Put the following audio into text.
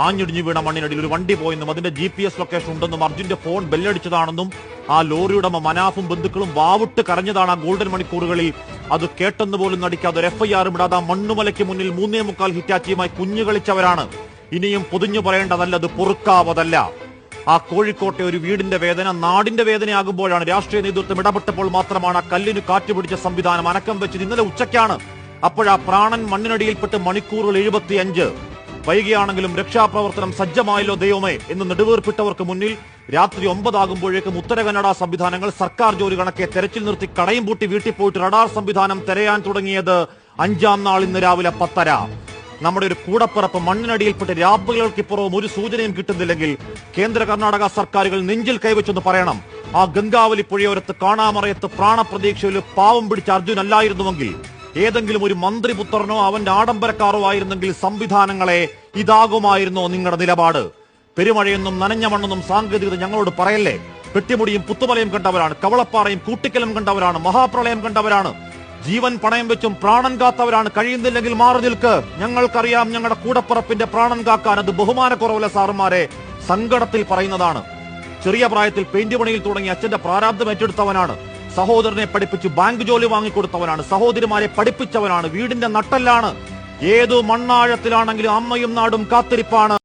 ആഞ്ഞിടിഞ്ഞു വീണ മണ്ണിനടിയിൽ ഒരു വണ്ടി പോയെന്നും അതിന്റെ GPS ലൊക്കേഷൻ ഉണ്ടെന്നും അർജുന്റെ ഫോൺ ബെല്ലടിച്ചതാണെന്നും ആ ലോറിയുടമ മനാഫും ബന്ധുക്കളും വാവിട്ട് കരഞ്ഞതാണ് ആ ഗോൾഡൻ മണിക്കൂറുകളിൽ. അത് കേട്ടെന്ന് പോലും നടിക്കാതെ ഒരു FIR ഇടാതെ മണ്ണുമലയ്ക്ക് മുന്നിൽ 3.25 ഹിറ്റാച്ചിയുമായി കുഞ്ഞു കളിച്ചവരാണ്. ഇനിയും പൊതിഞ്ഞു പറയേണ്ടതല്ല, അത് പൊറുക്കാവതല്ല. ആ കോഴിക്കോട്ടെ ഒരു വീടിന്റെ വേദന നാടിന്റെ വേദനയാകുമ്പോഴാണ് രാഷ്ട്രീയ നേതൃത്വം ഇടപെട്ടപ്പോൾ മാത്രമാണ് ആ കല്ലിന് കാറ്റുപിടിച്ച സംവിധാനം അനക്കം വെച്ചത്. ഇന്നലെ ഉച്ചയ്ക്കാണ്. അപ്പോഴാ പ്രാണൻ മണ്ണിനടിയിൽപ്പെട്ട് മണിക്കൂറുകൾ 75. വൈകിയാണെങ്കിലും രക്ഷാപ്രവർത്തനം സജ്ജമായല്ലോ ദൈവമേ എന്ന് നെടുവീർപ്പിട്ടവർക്ക് മുന്നിൽ രാത്രി 9 ആകുമ്പോഴേക്കും ഉത്തര കന്നഡ സംവിധാനങ്ങൾ സർക്കാർ ജോലി കണക്കെ തെരച്ചിൽ നിർത്തി കടയും പൂട്ടി വീട്ടിൽ പോയിട്ട് റഡാർ സംവിധാനം തെരയാൻ തുടങ്ങിയത് 5-ാം നാൾ ഇന്ന് രാവിലെ 10:30. നമ്മുടെ ഒരു കൂടപ്പിറപ്പ് മണ്ണിനടിയിൽപ്പെട്ട് രാപ്പുകൾക്കിപ്പുറവും ഒരു സൂചനയും കിട്ടുന്നില്ലെങ്കിൽ കേന്ദ്ര കർണാടക സർക്കാരുകൾ നെഞ്ചിൽ കൈവച്ചെന്ന് പറയണം. ആ ഗംഗാവലി പുഴയോരത്ത് കാണാമറയത്ത് പ്രാണപ്രതീക്ഷയിൽ പാവം പിടിച്ച അർജുൻ അല്ലായിരുന്നുവെങ്കിൽ, ഏതെങ്കിലും ഒരു മന്ത്രിപുത്രനോ അവന്റെ ആഡംബരക്കാരോ ആയിരുന്നെങ്കിൽ സംവിധാനങ്ങളെ ഇതാകുമായിരുന്നോ നിങ്ങളുടെ നിലപാട്? പെരുമഴയെന്നും നനഞ്ഞ മണ്ണെന്നും സാങ്കേതികത ഞങ്ങളോട് പറയല്ലേ. പെട്ടിമുടിയും പുത്തുമലയും കണ്ടവരാണ്, കവളപ്പാറയും കൂട്ടിക്കലും കണ്ടവരാണ്, മഹാപ്രളയം കണ്ടവരാണ്, ജീവൻ പണയം വെച്ചും പ്രാണൻ കാത്തവരാണ്. കഴിയുന്നില്ലെങ്കിൽ മാറി നിൽക്ക്. ഞങ്ങൾക്കറിയാം ഞങ്ങളുടെ കൂടപ്പിറപ്പിന്റെ പ്രാണൻ കാക്കാൻ. അത് ബഹുമാനക്കുറവല്ല സാറുമാരെ, സങ്കടത്തിൽ പറയുന്നതാണ്. ചെറിയ പ്രായത്തിൽ പെയിന്റ് പണിയിൽ തുടങ്ങി അച്ഛന്റെ പ്രാരാബ്ദം ഏറ്റെടുത്തവനാണ്. സഹോദരനെ പഠിപ്പിച്ച് ബാങ്ക് ജോലി വാങ്ങിക്കൊടുത്തവനാണ്. സഹോദരിമാരെ പഠിപ്പിച്ചവനാണ്. വീടിന്റെ നട്ടെല്ലാണ്. ഏതു മണ്ണാഴത്തിലാണെങ്കിലും അമ്മയും നാടും കാത്തിരിപ്പാണ്.